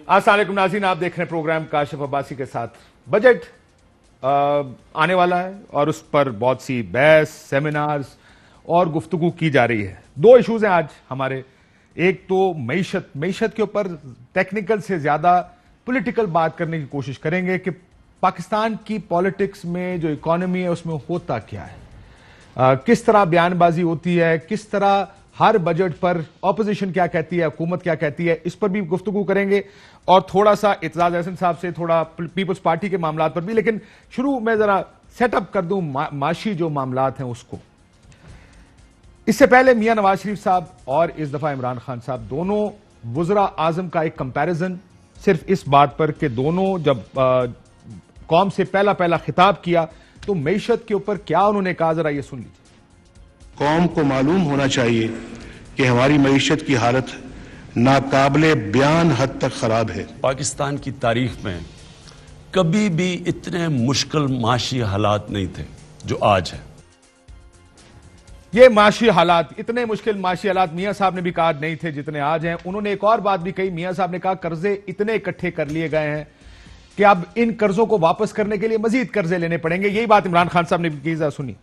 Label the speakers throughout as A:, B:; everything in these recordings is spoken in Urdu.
A: السلام علیکم ناظرین، آپ دیکھ رہے ہیں پروگرام کاشف عباسی کے ساتھ۔ بجٹ آنے والا ہے اور اس پر بہت سی بحث، سیمینارز اور گفتگو کی جا رہی ہے۔ دو ایشوز ہیں آج ہمارے، ایک تو معیشت کے اوپر ٹیکنیکل سے زیادہ پولیٹیکل بات کرنے کی کوشش کریں گے کہ پاکستان کی پالیٹکس میں جو اکانومی ہے اس میں ہوتا کیا ہے، کس طرح بیان بازی ہوتی ہے، کس طرح ہر بجٹ پر اپوزیشن کیا کہتی ہے، حکومت کیا کہتی ہے، اس پر بھی گفتگو کریں گے اور تھوڑا سا اعتزاز احسن صاحب سے تھوڑا پیپلز پارٹی کے معاملات پر بھی۔ لیکن شروع میں ذرا سیٹ اپ کر دوں معاشی جو معاملات ہیں اس کو۔ اس سے پہلے میاں نواز شریف صاحب اور اس دفعہ عمران خان صاحب دونوں وزراء اعظم کا ایک کمپیریزن صرف اس بات پر کہ دونوں جب قوم سے پہلا خطاب کیا تو معیشت کے اوپر کیا انہوں نے کہا، ذرا یہ سن لیجیے۔
B: قوم کو معلوم ہونا چاہیے کہ ہماری معیشت کی حالت ناقابل بیان حد تک خراب ہے۔
C: پاکستان کی تاریخ میں کبھی بھی اتنے مشکل معاشی حالات نہیں تھے جو آج ہے۔
A: یہ معاشی حالات، اتنے مشکل معاشی حالات میاں صاحب نے بھی کہا نہیں تھے جتنے آج ہیں۔ انہوں نے ایک اور بات بھی کہی، میاں صاحب نے کہا قرضے اتنے اکٹھے کر لیے گئے ہیں کہ اب ان قرضوں کو واپس کرنے کے لیے مزید قرضے لینے پڑیں گے۔ یہی بات عمران خان صاحب نے بھی کی، ذرا سنی۔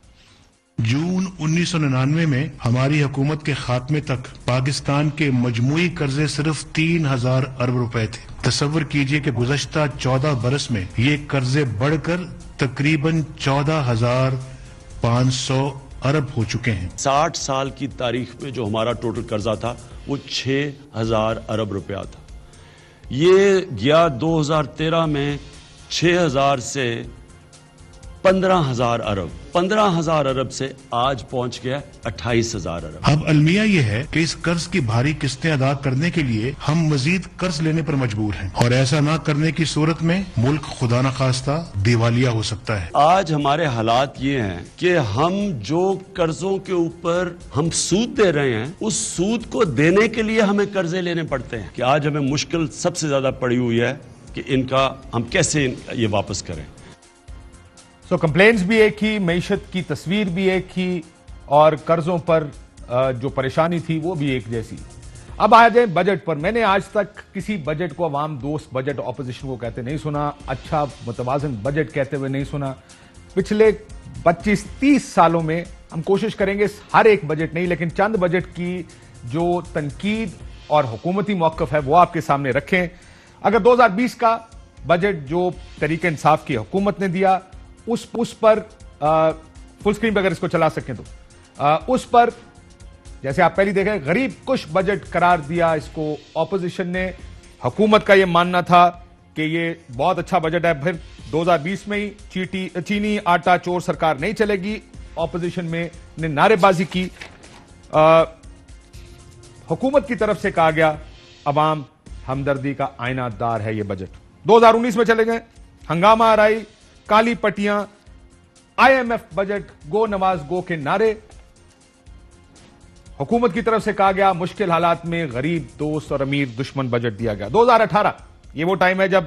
B: جون 1999 میں ہماری حکومت کے خاتمے تک پاکستان کے مجموعی قرضے صرف 3000 ارب روپے تھے۔ تصور کیجئے کہ گزشتہ 14 برس میں یہ قرضے بڑھ کر تقریباً 14500 ارب ہو چکے ہیں۔
C: 60 سال کی تاریخ میں جو ہمارا ٹوٹل قرضہ تھا وہ 6000 ارب روپیہ تھا۔ یہ گیا 2013 میں 6000 سے 15000 ارب، 15000 ارب سے آج پہنچ گیا 28000 ارب۔
B: اب المیہ یہ ہے کہ اس قرض کی بھاری قسطیں ادا کرنے کے لیے ہم مزید قرض لینے پر مجبور ہیں، اور ایسا نہ کرنے کی صورت میں ملک خدا نخواستہ دیوالیہ ہو سکتا ہے۔
C: آج ہمارے حالات یہ ہیں کہ ہم جو قرضوں کے اوپر ہم سود دے رہے ہیں اس سود کو دینے کے لیے ہمیں قرضے لینے پڑتے ہیں، کہ آج ہمیں مشکل سب سے زیادہ پڑی ہوئی ہے کہ ان کا ہم کیسے یہ واپس کریں۔
A: سو کمپلینز بھی ایک ہی، معیشت کی تصویر بھی ایک ہی، اور قرضوں پر جو پریشانی تھی وہ بھی ایک جیسی۔ اب آ جائیں بجٹ پر۔ میں نے آج تک کسی بجٹ کو عوام دوست بجٹ اپوزیشن کو کہتے نہیں سنا، اچھا متوازن بجٹ کہتے ہوئے نہیں سنا۔ پچھلے 25-30 سالوں میں ہم کوشش کریں گے ہر ایک بجٹ نہیں لیکن چند بجٹ کی جو تنقید اور حکومتی موقف ہے وہ آپ کے سامنے رکھیں۔ اگر 2020 کا بجٹ جو تحریک انصاف کی حکومت نے دیا اس پر فل سکرین پہ اگر اس کو چلا سکیں تو اس پر جیسے آپ پہلی دیکھیں غریب کش بجٹ قرار دیا اس کو اپوزیشن نے۔ حکومت کا یہ ماننا تھا کہ یہ بہت اچھا بجٹ ہے، پھر 2020 میں ہی چینی آٹا چور سرکار نہیں چلے گی، اپوزیشن میں نے نعرے بازی کی۔ حکومت کی طرف سے کہا گیا عوام ہمدردی کا آئینہ دار ہے یہ بجٹ۔ 2019 میں چلے گئے، ہنگامہ آرائی، کالی پٹیاں، IMF بجٹ، گو نواز گو کے نعرے۔ حکومت کی طرف سے کہا گیا مشکل حالات میں غریب دوست اور امیر دشمن بجٹ دیا گیا۔ 2018 یہ وہ ٹائم ہے جب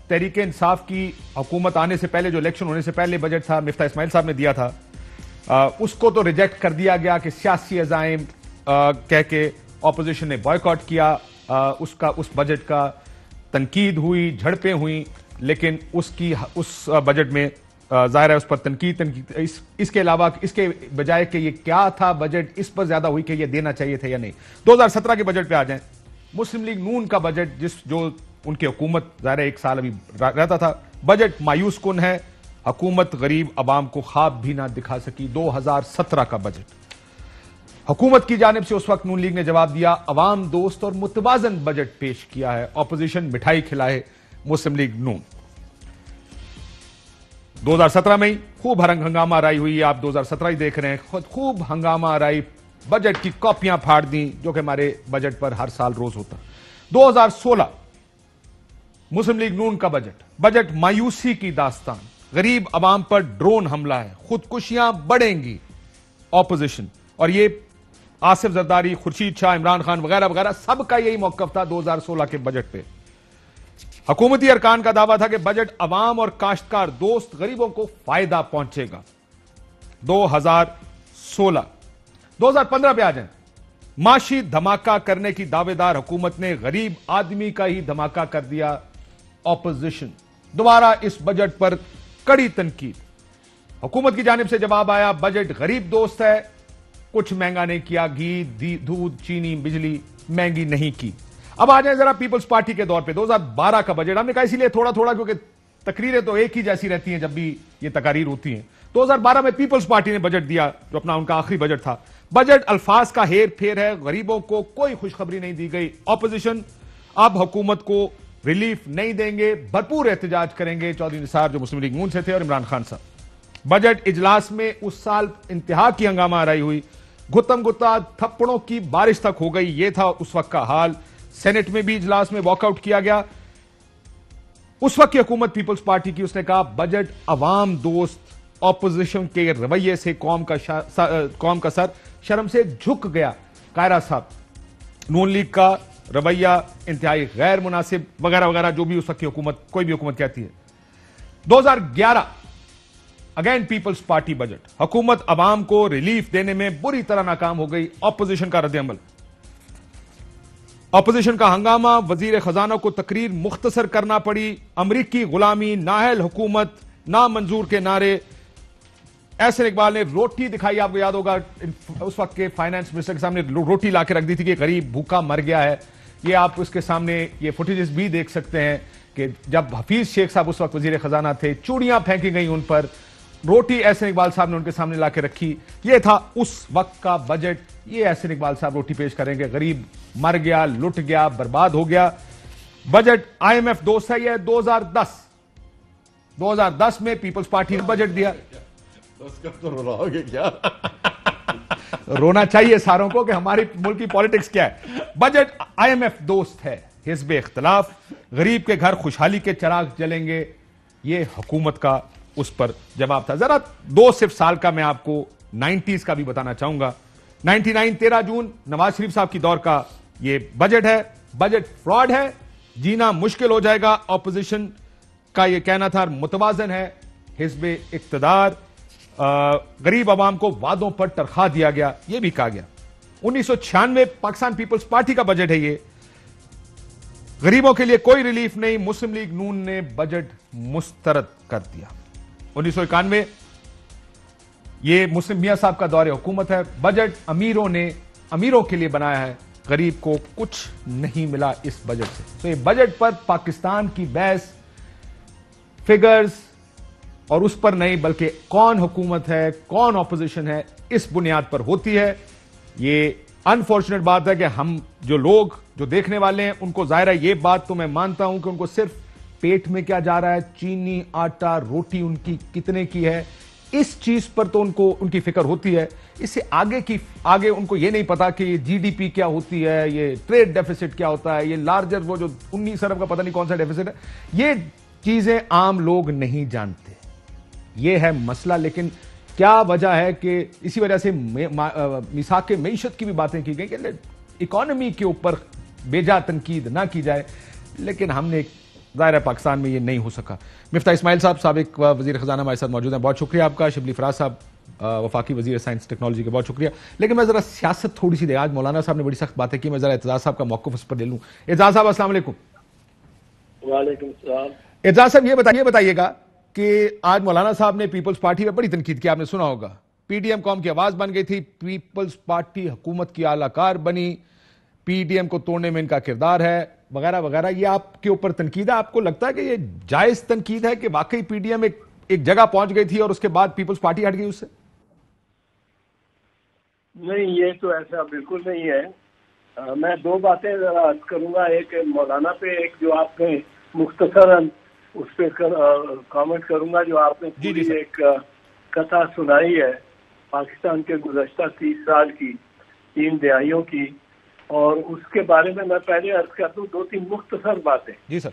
A: تحریک انصاف کی حکومت آنے سے پہلے، جو الیکشن ہونے سے پہلے بجٹ تھا مفتاح اسماعیل صاحب نے دیا تھا، اس کو تو ریجیکٹ کر دیا گیا کہ سیاسی عزائم کہہ کے اپوزیشن نے بائیکاٹ کیا، اس بجٹ کا تنقید ہوئی، جھڑپیں ہوئیں، لیکن اس بجٹ میں ظاہر ہے اس پر تنقید اس کے علاوہ اس کے بجائے کہ یہ کیا تھا بجٹ، اس پر زیادہ ہوئی کہ یہ دینا چاہیے تھا یا نہیں۔ 2017 کے بجٹ پہ آ جائیں، مسلم لیگ نون کا بجٹ جو ان کی حکومت ظاہر ہے ایک سال ابھی رہتا تھا، بجٹ مایوس کن ہے، حکومت غریب عوام کو خواب بھی نہ دکھا سکی۔ 2017 کا بجٹ حکومت کی جانب سے اس وقت نون لیگ نے جواب دیا عوام دوست اور متوازن بجٹ پیش کیا ہے، اپوزیشن مٹھائی کھلائے مسلم لیگ نون۔ 2017 میں ہی خوب ہنگامہ آرائی ہوئی، آپ 2017 ہی دیکھ رہے ہیں، خوب ہنگامہ آرائی، بجٹ کی کاپیاں پھاڑ دیں جو کہ ہمارے بجٹ پر ہر سال روز ہوتا۔ 2016 مسلم لیگ نون کا بجٹ مایوسی کی داستان، غریب عوام پر ڈرون حملہ ہے، خودکشیاں بڑھیں گی، اپوزیشن، اور یہ آصف زرداری، خورشید شاہ، عمران خان وغیرہ وغیرہ سب کا یہی موقف تھا 2016 کے بجٹ پہ۔ حکومتی ارکان کا دعویٰ تھا کہ بجٹ عوام اور کاشتکار دوست، غریبوں کو فائدہ پہنچے گا۔ 2016 2015 پہ آ جائیں، معاشی دھماکہ کرنے کی دعویدار حکومت نے غریب آدمی کا ہی دھماکہ کر دیا. اپوزیشن دوبارہ اس بجٹ پر کڑی تنقید. حکومت کی جانب سے جواب آیا بجٹ غریب دوست ہے, کچھ مہنگا نہیں کیا, گھی دودھ چینی بجلی مہنگی نہیں کی. اب آ جائیں ذرا پیپلز پارٹی کے دور پہ. 2012 کا بجٹ ہم نے کہا اسی لیے تھوڑا تھوڑا, کیونکہ تقریریں تو ایک ہی جیسی رہتی ہیں جب بھی یہ تقاریر ہوتی ہیں. 2012 میں پیپلز پارٹی نے بجٹ دیا جو اپنا ان کا آخری بجٹ تھا. بجٹ الفاظ کا ہیر پھیر ہے, غریبوں کو کوئی خوشخبری نہیں دی گئی. اپوزیشن اب حکومت کو ریلیف نہیں دیں گے, بھرپور احتجاج کریں گے. چودھری نثار جو مسلم لیگ نون سے تھے اور عمران خان صاحب. بجٹ اجلاس میں اس سال انتہا کی ہنگامہ آرائی ہوئی, گتم گتا تھپڑوں کی بارش تک ہو گئی. یہ تھا اس وقت کا حال. سینٹ میں بھی اجلاس میں واک آؤٹ کیا گیا. اس وقت کی حکومت پیپلز پارٹی کی, اس نے کہا بجٹ عوام دوست. اپوزیشن کے رویے سے قوم کا سر شرم سے جھک گیا. قائرہ صاحب, نون لیگ کا رویہ انتہائی غیر مناسب وغیرہ وغیرہ, جو بھی اس وقت کی حکومت کوئی بھی حکومت کہتی ہے. 2011 اگین پیپلز پارٹی بجٹ. حکومت عوام کو ریلیف دینے میں بری طرح ناکام ہو گئی. اپوزیشن کا رد عمل, اپوزیشن کا ہنگامہ, وزیر خزانہ کو تقریر مختصر کرنا پڑی. امریکی غلامی, نااہل حکومت, نامنظور کے نعرے. احسن اقبال نے روٹی دکھائی, آپ کو یاد ہوگا اس وقت کے فائنانس منسٹر کے سامنے روٹی لا کے رکھ دی تھی کہ غریب بھوکا مر گیا ہے. یہ آپ اس کے سامنے یہ فوٹیجز بھی دیکھ سکتے ہیں کہ جب حفیظ شیخ صاحب اس وقت وزیر خزانہ تھے, چوڑیاں پھینکی گئی ان پر, روٹی احسن اقبال صاحب نے ان کے سامنے لا کے رکھی. یہ تھا اس وقت کا بجٹ. یہ احسن اقبال صاحب روٹی پیش کریں گے, غریب مر گیا, لٹ گیا, برباد ہو گیا. بجٹ آئی ایم ایف دوست ہے. یہ 2010 میں پیپلز پارٹی نے بجٹ دیا. رونا چاہیے ساروں کو کہ ہماری ملک کی پالیٹکس کیا ہے. بجٹ آئی ایم ایف دوست ہے, حزب اختلاف, غریب کے گھر خوشحالی کے چراغ جلیں گے. یہ حکومت کا اس پر جواب تھا. ذرا صرف سال کا میں آپ کو 90s کا بھی بتانا چاہوں گا. 99 13 جون نواز شریف صاحب کی دور کا یہ بجٹ ہے. بجٹ فراڈ ہے, جینا مشکل ہو جائے گا. اپوزیشن کا یہ کہنا تھا متوازن ہے. حزب اقتدار, غریب عوام کو وعدوں پر ترخا دیا گیا, یہ بھی کہا گیا. 1996 پاکستان پیپلز پارٹی کا بجٹ ہے. یہ غریبوں کے لیے کوئی ریلیف نہیں. مسلم لیگ نون نے بجٹ مسترد کر دیا. 1991 یہ مسلم میاں صاحب کا دور حکومت ہے. بجٹ امیروں کے لیے بنایا ہے, غریب کو کچھ نہیں ملا اس بجٹ سے. تو یہ بجٹ پر پاکستان کی بحث فگرز اور اس پر نہیں, بلکہ کون حکومت ہے, کون اپوزیشن ہے, اس بنیاد پر ہوتی ہے. یہ انفارچونیٹ بات ہے کہ ہم جو لوگ جو دیکھنے والے ہیں ان کو ظاہر ہے یہ بات تو میں مانتا ہوں کہ ان کو صرف پیٹ میں کیا جا رہا ہے, چینی, آٹا, روٹی ان کی کتنے کی ہے, اس چیز پر تو ان کی فکر ہوتی ہے. اس سے آگے ان کو یہ نہیں پتا کہ یہ جی ڈی پی کیا ہوتی ہے, یہ ٹریڈ ڈیفیسٹ کیا ہوتا ہے, یہ لارجر وہ جو 19 ارب کا پتہ نہیں کون سا ڈیفیسٹ ہے. یہ چیزیں عام لوگ نہیں جانتے. یہ ہے مسئلہ. لیکن کیا وجہ ہے کہ اسی وجہ سے میثاق معیشت کی بھی باتیں کی گئی کہ اکانومی کے اوپر بیجا تنقید نہ کی جائے. لیکن ہم نے ظاہر ہے پاکستان میں یہ نہیں ہو سکا. مفتاح اسماعیل صاحب سابق وزیر خزانہ ہمارے ساتھ موجود ہیں, بہت شکریہ آپ کا. شبلی فراز صاحب وفاقی وزیر سائنس ٹیکنالوجی کے, بہت شکریہ. لیکن میں ذرا سیاست تھوڑی سی آج مولانا صاحب نے بڑی سخت باتیں کی, میں ذرا اعتزاز صاحب کا موقف اس پر لے لوں. اعتزاز صاحب السلام علیکم.
D: وعلیکم السلام.
A: اعتزاز صاحب یہ بتائیے گا کہ آج مولانا صاحب نے پیپلز پارٹی پہ بڑی تنقید کی, آپ نے سنا ہوگا. پی ڈی ایم قوم کی آواز بن گئی تھی, پیپلز پارٹی حکومت کی اعلی کار بنی, پی ڈی ایم کو توڑنے میں ان کا کردار ہے وغیرہ وغیرہ. یہ آپ کے اوپر تنقید ہے. آپ کو لگتا ہے کہ یہ جائز تنقید ہے کہ واقعی پی ڈی ایم ایک جگہ پہنچ گئی تھی اور اس کے بعد پیپلز پارٹی ہٹ گئی اس سے؟
D: نہیں, یہ تو ایسا بالکل نہیں ہے. میں دو باتیں ذرا عرض کروں گا. ایک مولانا پہ, ایک جو آپ نے مختصراً اس پہ کامنٹ کروں گا, جو آپ نے پوری ایک کتھا سنائی ہے پاکستان کے گزشتہ 30 سال کی, 3 دہائیوں کی, اور اس کے بارے میں پہلے عرض کر دوں 2-3 مختصر باتیں.
A: جی سر.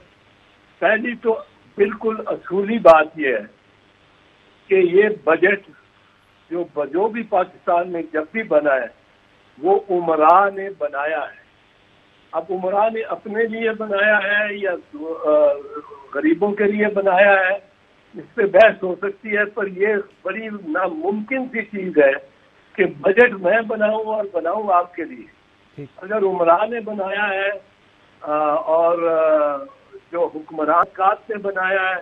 D: پہلی تو بالکل اصولی بات یہ ہے کہ یہ بجٹ جو بھی پاکستان میں جب بھی بنا ہے وہ عمرا نے بنایا ہے. اب عمرا نے اپنے لیے بنایا ہے یا غریبوں کے لیے بنایا ہے, اس پہ بحث ہو سکتی ہے, پر یہ بڑی ناممکن سی چیز ہے کہ بجٹ میں بناؤں اور بناؤں آپ کے لیے. اگر عمرا نے بنایا ہے اور جو حکمران کات نے بنایا ہے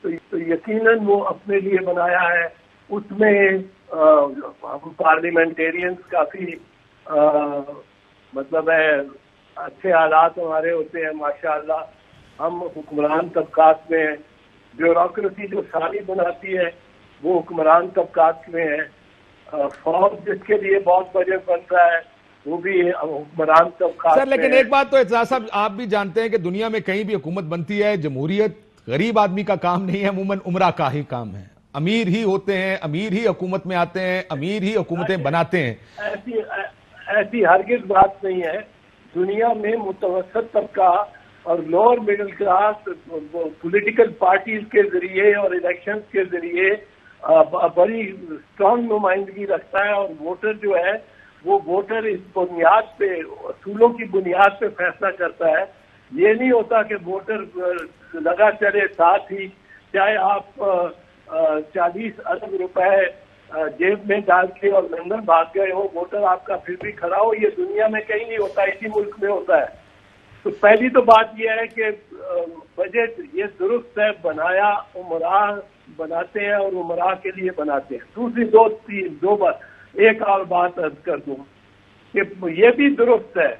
D: تو یقیناً وہ اپنے لیے بنایا ہے. اس میں ہم پارلیمنٹیرینز کافی مطلب ہے اچھے حالات ہمارے ہوتے ہیں ماشاءاللہ. ہم حکمران طبقات میں ہیں. بیوروکریسی جو ساری بناتی ہے وہ حکمران طبقات میں ہے. فوج جس کے لیے بہت بجٹ بنتا ہے وہ بھی حکمران طبقات
A: سر لیکن ایک بات تو اعتزاز صاحب آپ بھی جانتے ہیں کہ دنیا میں کہیں بھی حکومت بنتی ہے جمہوریت غریب آدمی کا کام نہیں ہے, عموماً عمرہ کا ہی کام ہے. امیر ہی ہوتے ہیں, امیر ہی حکومت میں آتے ہیں, امیر ہی حکومتیں بناتے ہیں.
D: ایسی ہرگز بات نہیں ہے. دنیا میں متوسط طبقہ اور lower middle class political parties کے ذریعے اور الیکشنز کے ذریعے بڑی اسٹرانگ نمائندگی رکھتا ہے, اور ووٹر جو ہے وہ ووٹر اس بنیاد پہ اصولوں کی بنیاد پہ فیصلہ کرتا ہے. یہ نہیں ہوتا کہ ووٹر لگا چلے ساتھ ہی چاہے آپ 40 ارب روپے جیب میں ڈال کے اور لندن بھاگ گئے ہو ووٹر آپ کا پھر بھی کھڑا ہو. یہ دنیا میں کہیں نہیں ہوتا, اسی ملک میں ہوتا ہے. تو پہلی تو بات یہ ہے کہ بجٹ یہ درست ہے, بنایا عمرا بناتے ہیں اور عمرا کے لیے بناتے ہیں. دوسری دو بات ایک اور بات عرض کر دوں کہ یہ بھی درست ہے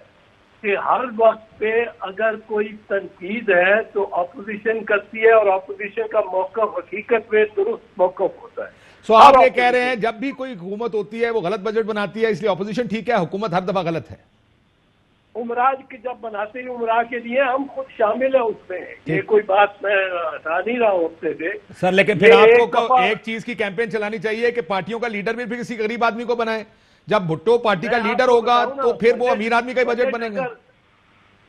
D: کہ ہر وقت پہ اگر کوئی تنقید ہے تو اپوزیشن کرتی ہے, اور اپوزیشن کا موقف حقیقت میں درست موقف ہوتا ہے.
A: سو آپ یہ کہہ رہے ہیں جب بھی کوئی حکومت ہوتی ہے وہ غلط بجٹ بناتی ہے اس لیے اپوزیشن ٹھیک ہے, حکومت ہر دفعہ غلط ہے.
D: عمراج کے جب بناتے ہیں عمرہ کے لیے ہم خود شامل ہیں اس میں, یہ کوئی بات میں ہٹا نہیں رہا ہوتے تھے
A: سر. لیکن پھر آپ کو ایک چیز کی کیمپین چلانی چاہیے کہ پارٹیوں کا لیڈر بھی پھر کسی غریب آدمی کو بنائے. جب بھٹو پارٹی کا لیڈر ہوگا تو پھر وہ امیر آدمی کا ہی بجٹ بنے گا.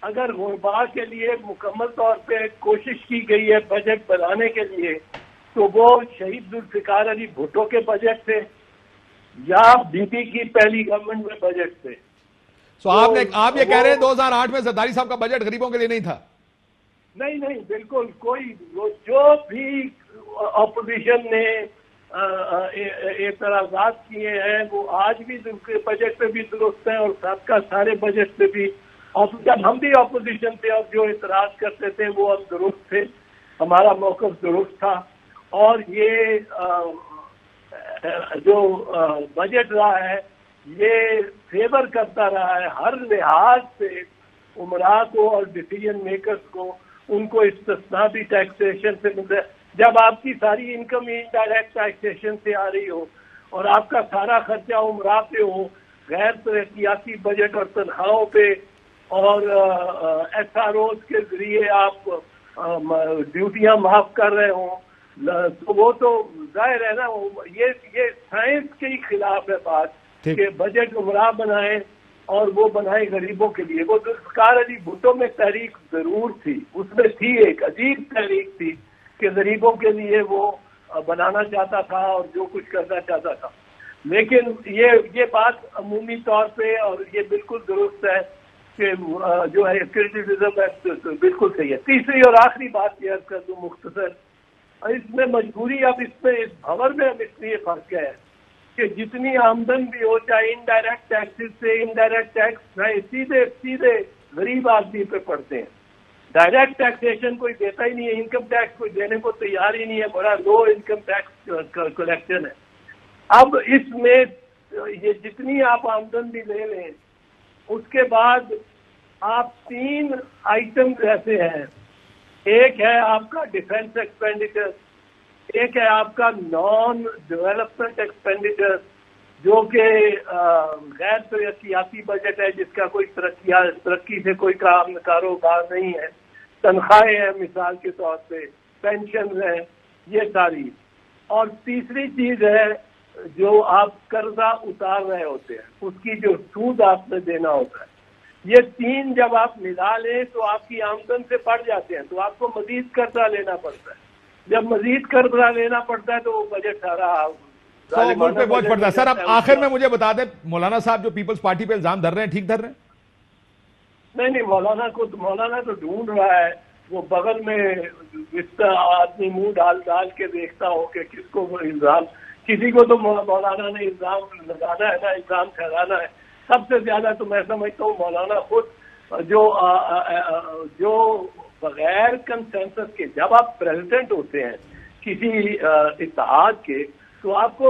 D: اگر غربا کے لیے مکمل طور پہ کوشش کی گئی ہے بجٹ بنانے کے لیے تو وہ شہید ذوالفقار علی بھٹو کے بجٹ تھے یا بی پی کی پہلی گورنمنٹ میں بجٹ تھے.
A: سو آپ یہ کہہ رہے ہیں 2008 میں زرداری صاحب کا بجٹ غریبوں کے لیے نہیں تھا؟
D: نہیں بالکل. کوئی جو بھی اپوزیشن نے اعتراضات کیے ہیں وہ آج بھی بجٹ پہ بھی درست ہیں اور سب کا سارے بجٹ پہ بھی. جب ہم بھی اپوزیشن تھے اور جو اعتراض کرتے تھے وہ اب درست تھے, ہمارا موقف درست تھا. اور یہ جو بجٹ رہا ہے یہ فیور کرتا رہا ہے ہر لحاظ سے عمرا کو اور ڈیسیژن میکرز کو. ان کو استثناء بھی ٹیکسیشن سے ملتا ہے. جب آپ کی ساری انکم انڈائریکٹ ٹیکسیشن سے آ رہی ہو اور آپ کا سارا خرچہ عمرا پہ ہو, غیر ترقیاتی بجٹ اور تنخواہوں پہ اور ایس آر اوز کے ذریعے آپ ڈیوٹیاں معاف کر رہے ہوں, تو وہ تو ظاہر ہے نا یہ سائنس کے ہی خلاف ہے بات کہ بجٹ عمرا بنائیں اور وہ بنائے غریبوں کے لیے. وہ ذوالفقار علی بھٹو میں تحریک ضرور تھی, اس میں تھی ایک عجیب تحریک تھی کہ غریبوں کے لیے وہ بنانا چاہتا تھا اور جو کچھ کرنا چاہتا تھا. لیکن یہ بات عمومی طور پہ اور یہ بالکل درست ہے کہ جو ہے کرٹیسزم ہے بالکل صحیح ہے. تیسری اور آخری بات یہ عرض کر دوں مختصر, اس میں مجبوری اب اس میں اس بھور میں اب اس لیے فرق ہے کہ جتنی آمدن بھی ہو چاہے انڈائریکٹ ٹیکسز سے انڈائریکٹ ٹیکس سیدھے غریب آدمی پہ پڑتے ہیں. ڈائریکٹ ٹیکسیشن کوئی دیتا ہی نہیں ہے, انکم ٹیکس کوئی دینے کو تیار ہی نہیں ہے, بڑا لو انکم ٹیکس کلیکشن ہے. اب اس میں یہ جتنی آپ آمدن بھی لے لیں اس کے بعد آپ 3 آئٹم ایسے ہیں. ایک ہے آپ کا ڈیفینس ایکسپینڈیچر, ایک ہے آپ کا نان ڈیولپمنٹ ایکسپینڈیچر جو کہ غیر ترقیاتی بجٹ ہے جس کا کوئی ترقی سے کوئی کاروبار نہیں ہے. تنخواہیں ہیں مثال کے طور پہ, پینشن ہیں, یہ ساری. اور تیسری چیز ہے جو آپ قرضہ اتار رہے ہوتے ہیں اس کی جو سود آپ نے دینا ہوتا ہے. یہ 3 جب آپ ملا لیں تو آپ کی آمدن سے بڑھ جاتے ہیں, تو آپ کو مزید قرضہ لینا پڑتا ہے. جب مزید قرضہ لینا پڑتا ہے تو وہ بجٹ سارا
A: ملک پہ بوجھ پڑتا ہے. سر اب آخر میں مجھے بتا دیں مولانا صاحب جو پیپلز پارٹی پہ الزام دھر رہے ہیں ٹھیک دھر رہے ہیں؟
D: نہیں مولانا تو ڈھونڈ رہا ہے, وہ بغل میں اس آدمی منہ ڈال کے دیکھتا ہو کہ کس کو وہ الزام, کسی کو تو مولانا نے الزام لگانا ہے نا, الزام ٹھہرانا ہے. سب سے زیادہ تو میں سمجھتا ہوں مولانا خود جو بغیر کنسنسس کے جب آپ پریزیڈنٹ ہوتے ہیں کسی اتحاد کے تو آپ کو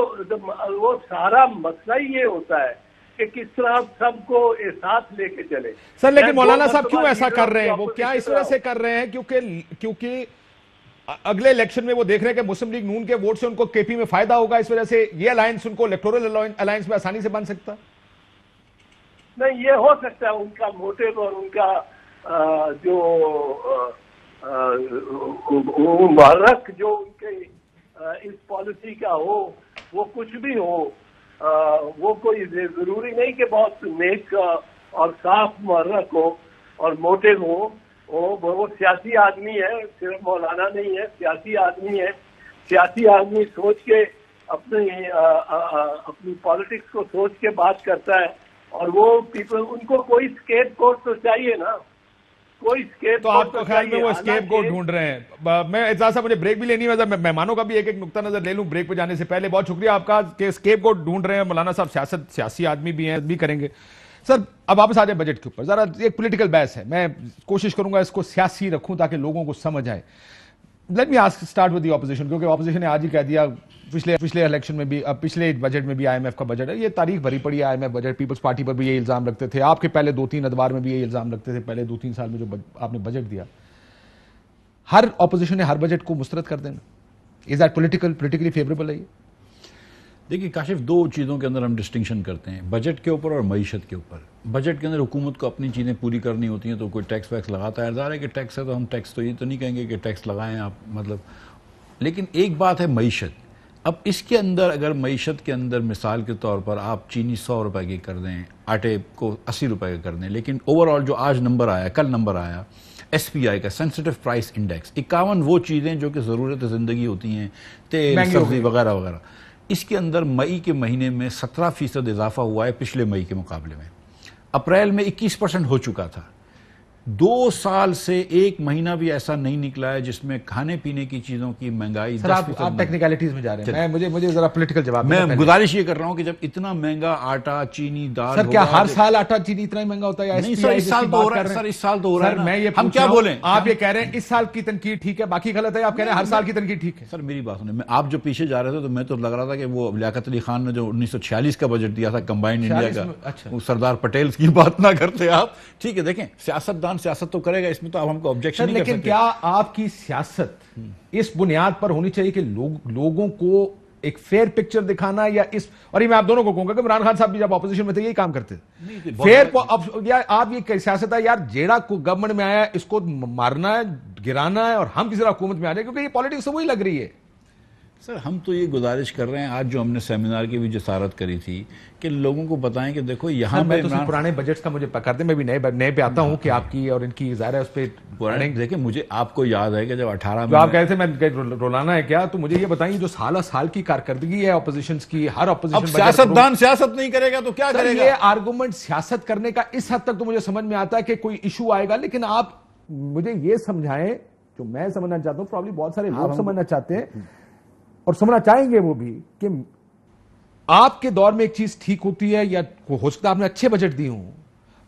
D: وہ سارا مسئلہ ہی یہ ہوتا ہے کہ کس طرح سب کو ساتھ لے کے چلے.
A: سر لیکن مولانا صاحب کیوں ایسا کر رہے ہیں؟ وہ کیا اس وجہ سے کر رہے ہیں کیونکہ اگلے الیکشن میں وہ دیکھ رہے ہیں کہ مسلم لیگ نون کے ووٹ سے ان کو کے پی میں فائدہ ہوگا, اس وجہ سے یہ الائنس ان کو الیکٹورل الائنس میں آسانی سے بن سکتا؟
D: نہیں, یہ ہو سکتا ہے ان کا موٹیو اور ان کا جو محرک جو ان کے اس پالیسی کا ہو وہ کچھ بھی ہو, وہ کوئی ضروری نہیں کہ بہت نیک اور صاف محرک ہو اور موٹیو ہو. وہ سیاسی آدمی ہے, صرف مولانا نہیں ہے, سیاسی آدمی ہے. سیاسی آدمی سوچ کے اپنی پالیٹکس کو سوچ کے بات کرتا ہے, اور وہ پیپل ان کو کوئی اسکیپ کوٹ تو چاہیے نا, کوئی اسکیپ
A: تو آپ کو خیال میں وہ اسکیپ کوٹ ڈھونڈ رہے ہیں. میں اعزاز صاحب مجھے بریک بھی لینی ہے, میں مہمانوں کا بھی ایک نقطہ نظر لے لوں بریک پہ جانے سے پہلے. بہت شکریہ آپ کا کہ اسکیپ کوٹ ڈھونڈ رہے ہیں. مولانا صاحب سیاسی آدمی بھی ہیں, بھی کریں گے. سر اب واپس آ جائیں بجٹ کے اوپر. ذرا ایک پولیٹیکل بحث ہے, میں کوشش کروں گا اس کو سیاسی رکھوں تاکہ لوگوں کو سمجھ آئے. Let me ask start with the opposition, کیونکہ اپوزیشن نے آج ہی کہہ دیا پچھلے الیکشن میں بھی, پچھلے بجٹ میں بھی آئی ایم ایف کا بجٹ ہے, یہ تاریخ بھری پڑی ہے. I M F budget Peoples Party پر بھی یہ الزام رکھتے تھے, آپ کے پہلے 2-3 ادوار میں بھی یہ الزام رکھتے تھے, پہلے 2-3 سال میں جو آپ نے بجٹ دیا. ہر اپوزیشن نے ہر بجٹ کو مسترد کر دینا, از دیٹ پولیٹیکلی فیوریبل ہے یہ؟
E: دیکھیے کاشف, 2 چیزوں کے اندر ہم ڈسٹنکشن کرتے ہیں, بجٹ کے اوپر اور معیشت کے اوپر. بجٹ کے اندر حکومت کو اپنی چیزیں پوری کرنی ہوتی ہیں تو کوئی ٹیکس ویکس لگاتا ہے, ظاہر ہے کہ ٹیکس ہے تو ہم ٹیکس تو یہ تو نہیں کہیں گے کہ ٹیکس لگائیں آپ, مطلب. لیکن ایک بات ہے معیشت. اب اس کے اندر اگر معیشت کے اندر مثال کے طور پر آپ چینی 100 روپے کی کر دیں, آٹے کو 80 روپے کا کر دیں, لیکن اوور آل جو آج نمبر آیا, کل نمبر آیا ایس پی آئی کا سینسٹیو پرائس انڈیکس 51, وہ چیزیں جو کہ ضرورت زندگی ہوتی ہیں, تیل, سبزی وغیرہ وغیرہ, اس کے اندر مئی کے مہینے میں 17% اضافہ ہوا ہے پچھلے مئی کے مقابلے میں. اپریل میں 21% ہو چکا تھا. 2 سال سے 1 مہینہ بھی ایسا نہیں نکلا ہے جس میں کھانے پینے کی چیزوں کی مہنگائی.
A: سر آپ ٹیکنیکلٹیز میں جا رہے ہیں, مجھے ذرا پولیٹیکل جواب.
E: میں گزارش یہ کر رہا ہوں کہ جب اتنا مہنگا آٹا, چینی, دال,
A: سر کیا ہر سال آٹا چینی اتنا ہی مہنگا ہوتا ہے؟
E: نہیں سر, اس سال تو ہو رہا ہے. سر اس سال تو ہو رہا ہے.
A: میں یہ
E: ہم کیا بولیں,
A: آپ یہ کہہ رہے ہیں اس سال کی تنقید ٹھیک ہے, باقی غلط ہے, آپ کہہ رہے ہیں ہر سال کی تنقید ٹھیک ہے.
E: سر میری بات سنیں, آپ جو پیچھے جا رہے تھے تو میں تو لگ رہا تھا کہ وہ لیاقت علی خان نے جو 1946 کا بجٹ دیا تھا کمبائنڈ انڈیا کا, وہ سردار پٹیل کی بات نہ کرتے آپ. ٹھیک ہے, دیکھیں سیاستدان سیاست تو کرے گا, اس میں تو آپ ہم کو آبجیکشن نہیں کر سکتے.
A: لیکن کیا آپ کی سیاست اس بنیاد پر ہونی چاہیے کہ لوگوں کو ایک فیئر پکچر دکھانا, یا اس, اور یہ میں آپ دونوں کو کہوں گا کہ عمران خان صاحب بھی جب اپوزیشن میں تھے یہی کام کرتے تھے, فیئر, یا آپ یہ سیاست ہے یار جیڑا کو گورنمنٹ میں آیا اس کو مارنا ہے, گرانا ہے, اور ہم کسی طرح حکومت میں آ جائیں, کیونکہ یہ پالیٹکس وہی لگ رہی ہے.
E: سر ہم تو یہ گزارش کر رہے ہیں, آج جو ہم نے سیمینار کی بھی جسارت کری تھی کہ لوگوں کو بتائیں کہ دیکھو یہاں
A: میں تو پرانے بجٹس کا مجھے کر دیں, میں بھی نئے پہ آتا ہوں کہ آپ کی اور ان کی ظاہر ہے اس پہ.
E: دیکھیں مجھے آپ کو یاد ہے کہ جب 18
A: میں آپ کہہ رہے تھے میں رولانا ہے کیا, تو مجھے یہ بتائیں جو سال کی کارکردگی ہے اپوزیشنز کی, ہر اپوزیشن
E: سیاستدان سیاست نہیں کرے گا تو کیا کرے گا؟
A: یہ آرگومنٹ سیاست کرنے کا اس حد تک تو مجھے سمجھ میں آتا ہے کہ کوئی ایشو آئے گا, لیکن آپ مجھے یہ سمجھائیں جو میں سمجھنا چاہتا ہوں, پرابلی بہت سارے لوگ سمجھنا چاہتے ہیں اور سمجھنا چاہیں گے وہ بھی, کہ آپ کے دور میں ایک چیز ٹھیک ہوتی ہے, یا ہو سکتا ہے آپ نے اچھے بجٹ دی ہوں,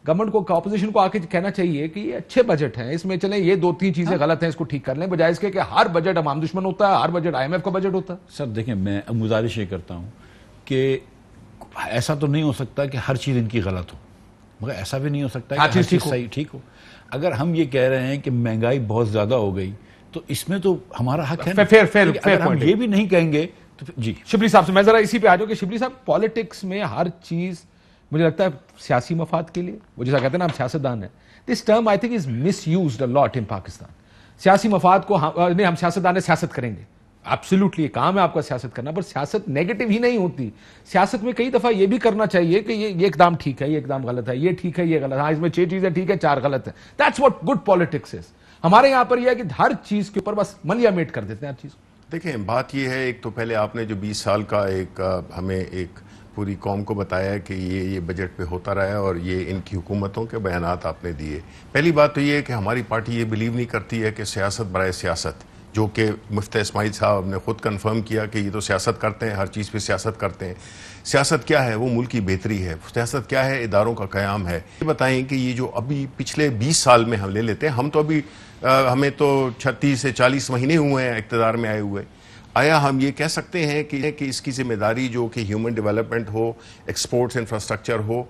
A: گورنمنٹ کو اپوزیشن کو آ کے کہنا چاہیے کہ یہ اچھے بجٹ ہیں, اس میں چلیں یہ 2-3 چیزیں غلط ہیں, اس کو ٹھیک کر لیں, بجائے اس کے کہ ہر بجٹ عوام دشمن ہوتا ہے, ہر بجٹ آئی ایم ایف کا بجٹ ہوتا ہے.
E: سر دیکھیں میں گزارش یہ کرتا ہوں کہ ایسا تو نہیں ہو سکتا کہ ہر چیز ان کی غلط ہو, مگر ایسا بھی نہیں ہو سکتا کہ ہر چیز صحیح ٹھیک ہو. اگر ہم یہ کہہ رہے ہیں کہ مہنگائی بہت زیادہ ہو گئی تو اس میں تو ہمارا حق ہے, اگر ہم یہ بھی نہیں کہیں گے تو جی.
A: شبلی صاحب سے میں ذرا اسی پہ آ جاؤں کہ شبلی صاحب پالیٹکس میں ہر چیز مجھے لگتا ہے سیاسی مفاد کے لیے, وہ جیسا کہتے ہیں نا ہم سیاستدان ہیں, this term I think is misused a lot in Pakistan. سیاسی مفاد کو نہیں, ہم سیاستدان ہیں سیاست کریں گے, ایبسلیوٹلی کام ہے آپ کا سیاست کرنا, پر سیاست نیگیٹو ہی نہیں ہوتی. سیاست میں کئی دفعہ یہ بھی کرنا چاہیے کہ یہ اقدام ٹھیک ہے, یہ اقدام غلط ہے, یہ ٹھیک ہے, یہ غلط ہے, ہاں اس میں 6 چیزیں ٹھیک ہے 4 غلط ہے. That's what good politics is. ہمارے یہاں پر یہ ہے کہ ہر چیز کے اوپر بس ملیا میٹ کر دیتے ہیں ہر چیز.
F: دیکھیں بات یہ ہے, ایک تو پہلے آپ نے جو 20 سال کا ایک ہمیں ایک پوری قوم کو بتایا کہ یہ بجٹ پہ ہوتا رہا ہے اور یہ ان کی حکومتوں کے بیانات آپ نے دیے. پہلی بات تو یہ ہے کہ ہماری پارٹی یہ بلیو نہیں کرتی ہے کہ سیاست برائے سیاست, جو کہ مفتہ اسماعیل صاحب نے خود کنفرم کیا کہ یہ تو سیاست کرتے ہیں, ہر چیز پہ سیاست کرتے ہیں. سیاست کیا ہے؟ وہ ملک کی بہتری ہے. سیاست کیا ہے؟ اداروں کا قیام ہے. یہ بتائیں کہ یہ جو ابھی پچھلے 20 سال میں ہم لے لیتے ہیں, ہم تو ابھی ہمیں تو 36 سے 40 مہینے ہوئے ہیں اقتدار میں آئے ہوئے, آیا ہم یہ کہہ سکتے ہیں کہ اس کی ذمہ داری جو کہ ہیومن ڈیولپمنٹ ہو, ایکسپورٹس انفراسٹرکچر ہو,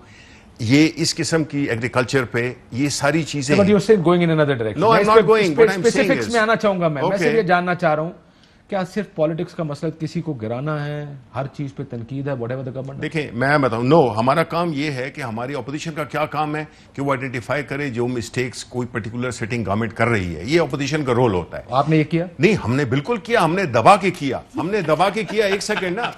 F: یہ اس قسم کی ایگریکلچر پہ یہ ساری چیزیں
A: But you're still going in another direction.
F: No, I'm not going. What I'm saying
A: Specifics
F: is-
A: میں آنا چاہوں گا میں
F: Okay.
A: صرف یہ جاننا چاہ رہا ہوں کیا صرف پالیٹکس کا مسئلہ کسی کو گرانا ہے, ہر چیز پہ تنقید ہے, whatever the government.
F: دیکھیں میں بتاؤں, نو, ہمارا کام یہ ہے کہ ہماری اپوزیشن کا کیا کام ہے کہ وہ آئیڈینٹیفائی کرے جو مسٹیکس کوئی پرٹیکولر سٹنگ گورنمنٹ کر رہی ہے. یہ اپوزیشن کا رول ہوتا ہے.
A: آپ نے یہ کیا؟
F: نہیں, ہم نے بالکل کیا, ہم نے دبا کے کیا, ہم نے دبا کے کیا. ایک سیکنڈ نا,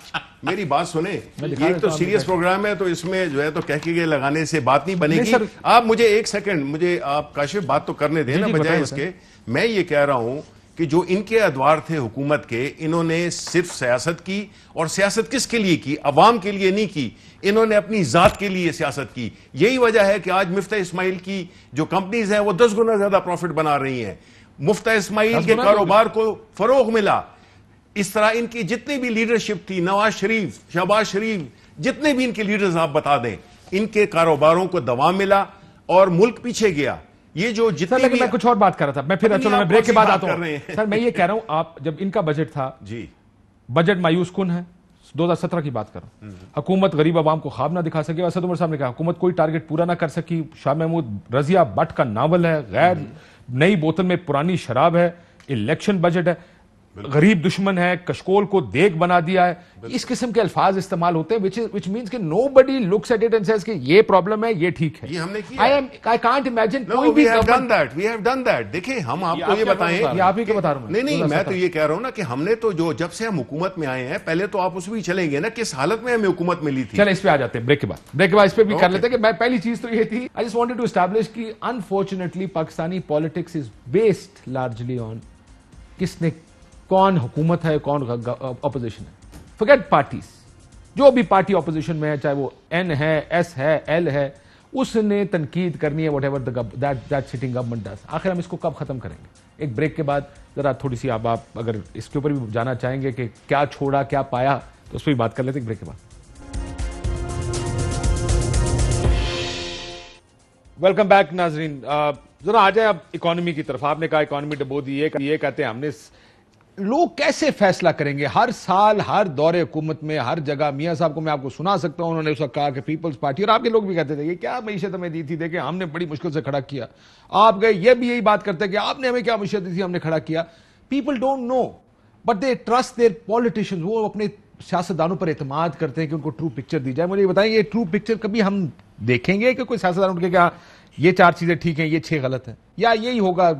F: میری بات سنیں, یہ ایک تو سیریس پروگرام ہے تو اس میں جو ہے تو کہہ کے لگانے سے بات نہیں بنے گی. آپ مجھے ایک سیکنڈ, مجھے آپ کاشف بات تو کرنے دیں نا بجائے اس کے. میں یہ کہہ رہا ہوں کہ جو ان کے ادوار تھے حکومت کے, انہوں نے صرف سیاست کی, اور سیاست کس کے لیے کی؟ عوام کے لیے نہیں کی, انہوں نے اپنی ذات کے لیے سیاست کی. یہی وجہ ہے کہ آج مفتہ اسماعیل کی جو کمپنیز ہیں وہ 10 گنا زیادہ پروفٹ بنا رہی ہیں. مفتہ اسماعیل کے کاروبار کو فروغ ملا. اس طرح ان کی جتنی بھی لیڈرشپ تھی, نواز شریف, شہباز شریف, جتنے بھی ان کے لیڈرز آپ بتا دیں, ان کے کاروباروں کو دوام ملا اور ملک پیچھے گیا. یہ جو جتنے بھی,
A: میں کچھ اور بات کر رہا تھا, میں پھر چلو میں بریک کے بعد آتا ہوں.
F: ہیں.
A: سر میں یہ کہہ رہا ہوں, آپ جب ان کا بجٹ تھا,
F: جی
A: بجٹ مایوس کن ہے. 2017 کی بات کر رہا ہوں. حکومت غریب عوام کو خواب نہ دکھا سکے. اسد عمر صاحب نے کہا حکومت کوئی ٹارگٹ پورا نہ کر سکی. شاہ محمود رضیہ بٹ کا ناول ہے, غیر نئی بوتل میں پرانی شراب ہے, الیکشن بجٹ ہے, غریب دشمن ہے, کشکول کو دیگ بنا دیا ہے. اس قسم کے الفاظ استعمال ہوتے ہیں which means کہ nobody looks at it and says کہ یہ پرابلم ہے, یہ ٹھیک ہے.
F: یہ ہم نے کیا.
A: I can't imagine
F: No,
A: کوئی بھی
F: we have done that. دیکھیں ہم آپ کو یہ بتائیں,
A: یہ آپ ہی کے بتا رہا ہوں.
F: نہیں میں تو یہ کہہ رہا ہوں نا کہ ہم نے تو جو جب سے ہم حکومت میں آئے ہیں, پہلے تو آپ اس بھی چلیں گے نا کس حالت میں ہمیں حکومت ملی تھی.
A: چلیں اس پہ آ جاتے ہیں بریک کے بعد اس پہ بھی کر لیتے ہیں. کہ میں پہلی چیز تو یہ تھی, I just wanted to establish کہ unfortunately Pakistani politics is based largely on کس نے, کون حکومت ہے, کون اپوزیشن ہے. forget parties, جو بھی پارٹی اپوزیشن میں ہے, چاہے وہ این ہے, ایس ہے, ایل ہے, اس نے تنقید کرنی ہے whatever that sitting government does. آخر ہم اس کو کب ختم کریں گے؟ ایک بریک کے بعد ذرا تھوڑی سی آپ اگر اس کے اوپر بھی جانا چاہیں گے کہ کیا چھوڑا کیا پایا, تو اس پہ بھی بات کر لیتے ہیں بریک کے بعد. ویلکم بیک ناظرین. ذرا آ جائیں اب اکانومی کی طرف. آپ نے کہا اکانومی ڈبو دی, یہ کہتے ہیں ہم نے. لوگ کیسے فیصلہ کریں گے؟ ہر سال ہر دور حکومت میں ہر جگہ میاں صاحب کو میں آپ کو سنا سکتا ہوں, انہوں نے اس وقت کہا کہ پیپلز پارٹی, اور آپ کے لوگ بھی کہتے تھے یہ کیا معیشت ہمیں دی تھی, دیکھیں ہم نے بڑی مشکل سے کھڑا کیا. آپ گئے, یہ بھی یہی بات کرتے کہ آپ نے ہمیں کیا معیشت دی تھی, ہم نے کھڑا کیا. People don't know but they trust their politicians. وہ اپنے سیاستدانوں پر اعتماد کرتے ہیں کہ ان کو ٹرو پکچر دی جائے. مجھے یہ بتائیں, یہ ٹرو پکچر کبھی ہم دیکھیں گے کہ کوئی سیاستدان اٹھ کے کہا یہ 4 چیزیں ٹھیک ہیں, یہ 6 غلط ہیں, یا یہی ہوگا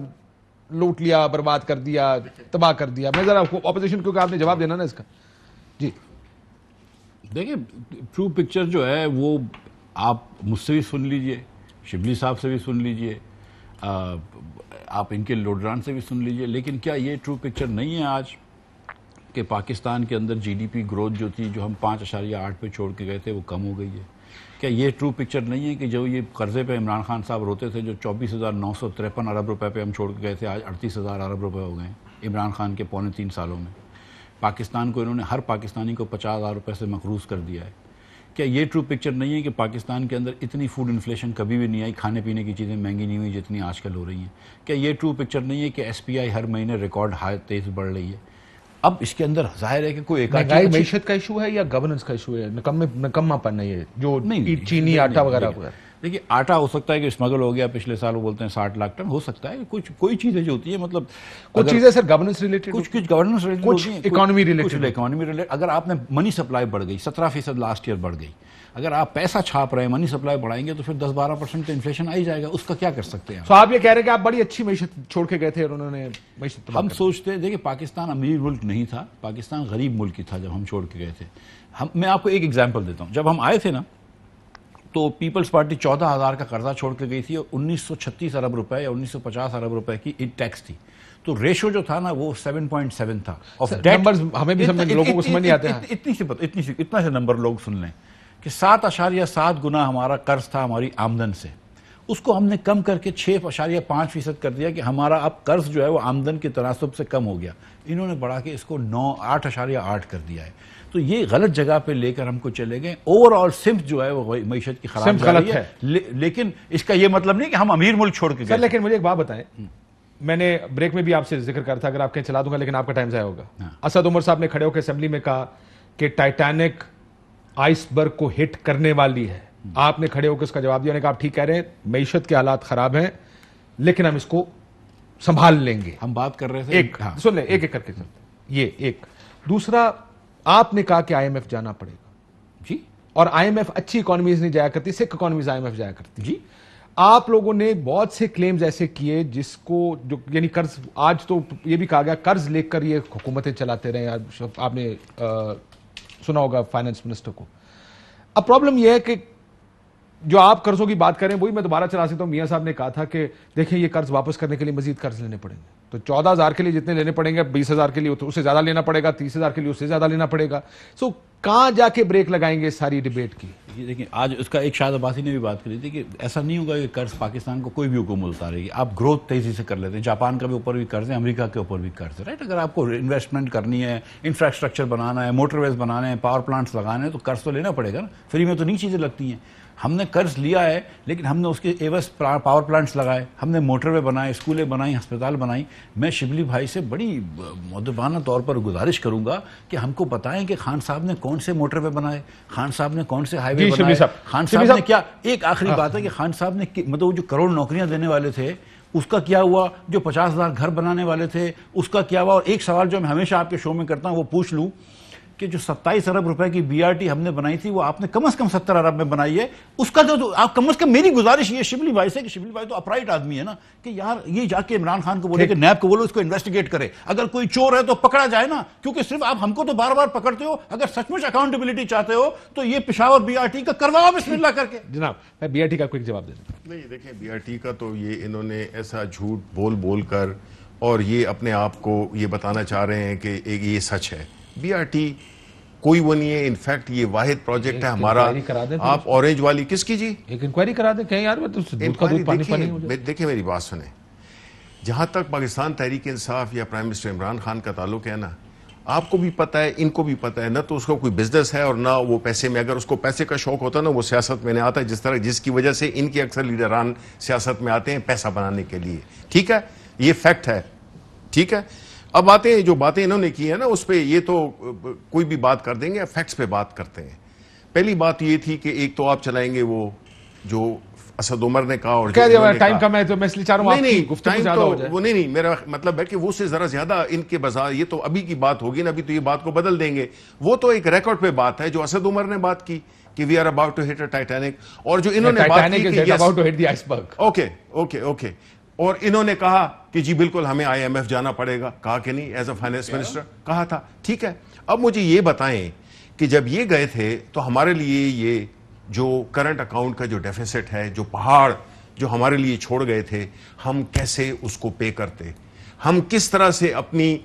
A: لوٹ لیا, برباد کر دیا, تباہ کر دیا؟ میں ذرا اپوزیشن, کیونکہ آپ نے جواب دینا نا اس کا. جی
E: دیکھیں, ٹرو پکچر جو ہے وہ آپ مجھ سے بھی سن لیجئے, شبلی صاحب سے بھی سن لیجئے, آپ ان کے لیڈران سے بھی سن لیجئے, لیکن کیا یہ ٹرو پکچر نہیں ہے آج کہ پاکستان کے اندر جی ڈی پی گروتھ جو تھی, جو ہم 5.8 پہ چھوڑ کے گئے تھے, وہ کم ہو گئی ہے؟ کیا یہ ٹرو پکچر نہیں ہے کہ جو یہ قرضے پہ عمران خان صاحب روتے تھے, جو 24,953 ارب روپے پہ ہم چھوڑ کے گئے تھے, آج 38,000 ارب روپے ہو گئے ہیں عمران خان کے 3.25 سالوں میں. پاکستان کو انہوں نے, ہر پاکستانی کو 50,000 روپے سے مقروض کر دیا ہے. کیا یہ ٹرو پکچر نہیں ہے کہ پاکستان کے اندر اتنی فوڈ انفلیشن کبھی بھی نہیں آئی, کھانے پینے کی چیزیں مہنگی نہیں ہوئی جتنی آج کل ہو رہی ہیں؟ کیا یہ ٹرو پکچر نہیں ہے کہ ایس پی آئی ہر مہینے ریکارڈ ہائی تیز بڑھ رہی ہے؟ اب اس کے اندر ظاہر ہے کہ کوئی ایک
A: معیشت کا ایشو ہے یا گورننس کا ایشو ہے, نکما پن ہے یہ جو چینی آٹا وغیرہ وغیرہ.
E: دیکھیے آٹا ہو سکتا ہے کہ اسمگل ہو گیا پچھلے سال, وہ بولتے ہیں 60 لاکھ ٹن, ہو سکتا ہے. کوئی چیزیں جو ہوتی ہیں, مطلب
A: کچھ چیزیں سر گورننس ریلیٹڈ,
E: کچھ گورننس ریلیٹڈ,
A: کچھ اکانومی ریلیٹڈ.
E: اگر آپ نے منی سپلائی بڑھ گئی, 17% لاسٹ ایئر بڑھ گئی, اگر آپ پیسہ چھاپ رہے ہیں, منی سپلائی بڑھائیں گے تو پھر 10-12% کا انفلیشن آ ہی جائے گا. اس کا کیا کر سکتے ہیں؟
A: تو آپ یہ کہہ رہے ہیں کہ آپ بڑی اچھی معیشت چھوڑ کے گئے تھے اور انہوں نے معیشت.
E: ہم سوچتے ہیں, دیکھیں پاکستان امیر ملک نہیں تھا, پاکستان غریب ملک ہی تھا جب ہم چھوڑ کے گئے تھے. میں آپ کو ایک ایگزامپل دیتا ہوں. جب ہم آئے تھے نا, تو پیپلز پارٹی 14,000 کا قرضہ چھوڑ کے گئی تھی, اور 1936 ارب روپے یا 1950 ارب روپے کی ٹیکس تھی. تو ریشو جو تھا نا وہ 7.7 تھا.
A: ہمیں بھی سمجھ, لوگوں کو سمجھ نہیں آتے ہیں.
E: اتنا سے نمبر لوگ سن لیں کہ 7.7 گنا ہمارا قرض تھا ہماری آمدن سے, اس کو ہم نے کم کر کے 6.5% کر دیا کہ ہمارا اب قرض جو ہے وہ آمدن کے تناسب سے کم ہو گیا. انہوں نے بڑھا کے اس کو 8.8 کر دیا ہے. تو یہ غلط جگہ پہ لے کر ہم کو چلے گئے. اوور آل سمت جو ہے وہ معیشت کی خراب جا رہی ہے, لیکن اس کا یہ مطلب نہیں کہ ہم امیر ملک چھوڑ کے گئے.
A: لیکن مجھے ایک بات بتائیں, میں نے بریک میں بھی آپ سے ذکر کرا تھا, اگر آپ کہیں چلا دوں گا لیکن آپ کا ٹائم ضائع ہوگا. اسد عمر صاحب نے کھڑے ہو کے اسمبلی میں کہا کہ ٹائٹینک آئس برگ کو ہٹ کرنے والی ہے. آپ نے کھڑے ہو کے اس کا جواب دیا, نے کہا آپ ٹھیک کہہ رہے ہیں, معیشت کے حالات خراب ہیں لیکن ہم اس کو سنبھال لیں گے.
E: ہم بات کر رہے تھے
A: ایک سن لیں, ایک ایک کر کے یہ ایک. دوسرا, آپ نے کہا کہ آئی ایم ایف جانا پڑے گا.
E: جی,
A: اور آئی ایم ایف اچھی اکانومیز نہیں جایا کرتی, سکھ اکانومیز آئی ایم ایف جایا کرتی. جی, آپ لوگوں نے بہت سے کلیمز ایسے کیے جس کو جو یعنی قرض, آج تو یہ بھی کہا گیا قرض لے کر یہ حکومتیں چلاتے رہے. آپ نے سنا ہوگا فائنانس منسٹر کو. اب پرابلم یہ ہے کہ جو آپ قرضوں کی بات کریں وہی میں دوبارہ چلا سکتا ہوں. میاں صاحب نے کہا تھا کہ دیکھیں یہ قرض واپس کرنے کے لیے مزید قرض لینے پڑیں گے, تو 14,000 کے لیے جتنے لینے پڑیں گے, 20,000 کے لیے اس سے زیادہ لینا پڑے گا, 30,000 کے لیے اس سے زیادہ لینا پڑے گا. سو کہاں جا کے بریک لگائیں گے ساری ڈیبیٹ کی؟
E: دیکھیں آج اس کا ایک شاہد عباسی نے بھی بات کری تھی کہ ایسا نہیں ہوگا کہ قرض پاکستان کو کوئی بھی حکومت اتارے گی. آپ گروتھ تیزی سے کر لیتے ہیں, جاپان کا بھی اوپر بھی قرض ہے, امریکہ کے اوپر بھی قرض ہے, رائٹ. اگر آپ کو انویسٹمنٹ کرنی ہے, انفراسٹرکچر بنانا ہے, موٹر ویز بنانے ہیں, پاور پلانٹس لگانے ہیں, تو قرض تو لینا پڑے گا نا. فری میں تو نہیں چیزیں لگتی ہیں. ہم نے قرض لیا ہے لیکن ہم نے اس کے ایوز پاور پلانٹس لگائے, ہم نے موٹر وے بنائے, اسکولیں بنائیں, ہسپتال بنائیں. میں شبلی بھائی سے بڑی مؤدبانہ طور پر گزارش کروں گا کہ ہم کو بتائیں کہ خان صاحب نے کون سے موٹر وے بنائے, خان صاحب نے کون سے ہائی وے بنائے, خان صاحب نے کیا. ایک آخری بات ہے کہ خان صاحب نے مطلب جو کروڑ نوکریاں دینے والے تھے اس کا کیا ہوا, جو 50,000 گھر بنانے والے تھے اس کا کیا ہوا. اور ایک سوال جو میں ہمیشہ آپ کے شو میں کرتا ہوں وہ پوچھ لوں کہ جو 27 ارب روپے کی بی آر ٹی ہم نے بنائی تھی وہ آپ نے کم از کم 70 ارب میں بنائی ہے. اس کا جو آپ کم از کم, میری گزارش یہ شبلی بھائی سے کہ شبلی بھائی تو اپرائٹ آدمی ہے نا, کہ یار یہ جا کے عمران خان کو بولے کہ نیب کو بولو اس کو انویسٹیگیٹ کرے, اگر کوئی چور ہے تو پکڑا جائے نا, کیونکہ صرف آپ ہم کو تو بار بار پکڑتے ہو. اگر سچ مچ اکاؤنٹیبلٹی چاہتے ہو تو یہ پشاور بی آر ٹی کا کرواؤ بسم اللہ کر کے.
A: جناب میں بی آر ٹی کا کوئی جواب دے دوں.
F: نہیں دیکھیں, بی آر ٹی کا تو یہ انہوں نے ایسا جھوٹ بول کر اور یہ اپنے آپ کو یہ بتانا چاہ رہے ہیں کہ یہ سچ ہے. بی آر ٹی کوئی وہ نہیں ہے, انفیکٹ یہ واحد پروجیکٹ ہے ہمارا. آپ اورنج والی کس کی, جی ایک انکوائری کرا دیں, کہیں یار دیکھیں میری بات سنیں. جہاں تک پاکستان تحریک انصاف یا پرائم منسٹر عمران خان کا تعلق ہے نا, آپ کو بھی پتہ ہے, ان کو بھی پتہ ہے, نہ تو اس کو کوئی بزنس ہے اور نہ وہ پیسے میں. اگر اس کو پیسے کا شوق ہوتا نا وہ سیاست میں نہیں آتا, جس کی وجہ سے ان کے اکثر لیڈران سیاست میں آتے ہیں پیسہ بنانے کے لیے. ٹھیک ہے, یہ فیکٹ ہے. ٹھیک ہے, اب آتے ہیں جو باتیں انہوں نے کی ہیں نا اس پہ, یہ تو کوئی بھی بات کر دیں گے, فیکٹس پہ بات کرتے ہیں. پہلی بات یہ تھی کہ ایک تو آپ چلائیں گے وہ جو اسد عمر نے کہا, اور
A: ٹائم کم ہے تو میں اس لیے چاہ رہا ہوں
F: نہیں گفتگو زیادہ ہو جائے. وہ نہیں, میرا مطلب ہے کہ وہ سے ذرا زیادہ ان کے بازار, یہ تو ابھی کی بات ہوگی نا, ابھی تو یہ بات کو بدل دیں گے. وہ تو ایک ریکارڈ پہ بات ہے جو اسد عمر نے بات کی کہ we are about to hit a Titanic, اور جو انہوں نے بات کی کہ
A: about to hit the iceberg.
F: Okay, اور انہوں نے کہا کہ جی بالکل ہمیں آئی ایم ایف جانا پڑے گا. کہا کہ نہیں, ایز اے فائنانس منسٹر کہا تھا. ٹھیک ہے, اب مجھے یہ بتائیں کہ جب یہ گئے تھے تو ہمارے لیے یہ جو کرنٹ اکاؤنٹ کا جو ڈیفیسٹ ہے, جو پہاڑ جو ہمارے لیے چھوڑ گئے تھے, ہم کیسے اس کو پے کرتے, ہم کس طرح سے اپنی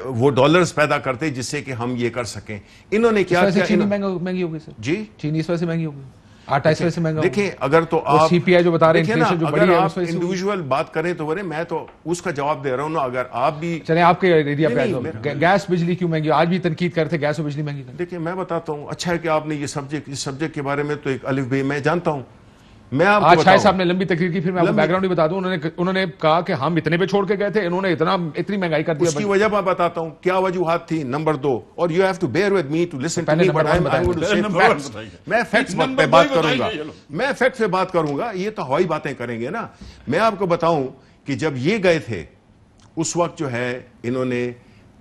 F: وہ ڈالرز پیدا کرتے جس سے کہ ہم یہ کر سکیں. انہوں نے کیا کیا,
A: چینی مہنگی ہو گئی سر. جی چینی اس وجہ سے مہنگی ہو گئی, آٹا اس وجہ سے مہنگا.
F: دیکھیں اگر تو آپ
A: سی پی آئی جو بتا رہے ہیں
F: اگر آپ انڈیویجول بات کریں تو میں تو اس کا جواب دے رہا ہوں نا. اگر آپ بھی
A: چلیں آپ کے ایریا پہ گیس بجلی کیوں مہنگی, آج بھی تنقید کرتے گیس اور بجلی مہنگی.
F: دیکھیں میں بتاتا ہوں, اچھا ہے کہ آپ نے یہ سبجیکٹ کے بارے میں تو ایک الف بے میں جانتا ہوں. میں آپ کو
A: شاہد صاحب نے لمبی تقریر کی, پھر میں آپ کو بیک گراؤنڈ بھی بتا دوں. انہوں نے کہا کہ ہم اتنے پہ چھوڑ کے گئے تھے, انہوں نے اتنی مہنگائی کر دیا.
F: اس کی وجہ میں بتاتا ہوں کیا وجوہات تھی. نمبر 2, اور you have to bear with me to listen to me, but I am going to say facts. میں فیکٹس پہ بات کروں گا, میں فیکٹس پہ بات کروں گا. یہ تو ہوائی باتیں کریں گے نا. میں آپ کو بتاؤں کہ جب یہ گئے تھے اس وقت جو ہے انہوں نے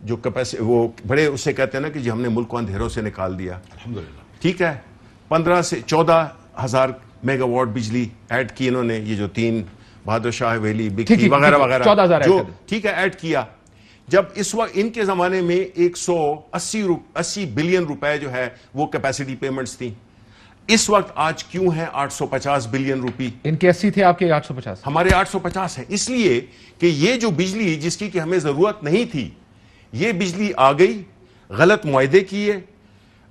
F: جو کیپیسٹی وہ بڑے اس سے کہتے ہیں نا کہ جی ہم نے ملک کو اندھیروں سے نکال دیا. ٹھیک ہے, 15 سے 14,000 میگا واٹ بجلی ایڈ کی انہوں نے, یہ جو 3 بہادر شاہ ویلی بکھی وغیرہ وغیرہ جو ٹھیک ہے ایڈ کیا. جب اس وقت ان کے زمانے میں 180 بلین روپے جو ہے وہ کیپیسٹی پیمنٹس تھیں. اس وقت آج کیوں ہیں 850 بلین روپی.
A: ان کے 80 تھے, آپ کے 850.
F: ہمارے 850 ہیں, اس لیے کہ یہ جو بجلی جس کی کہ ہمیں ضرورت نہیں تھی, یہ بجلی آ گئی, غلط معاہدے کیے,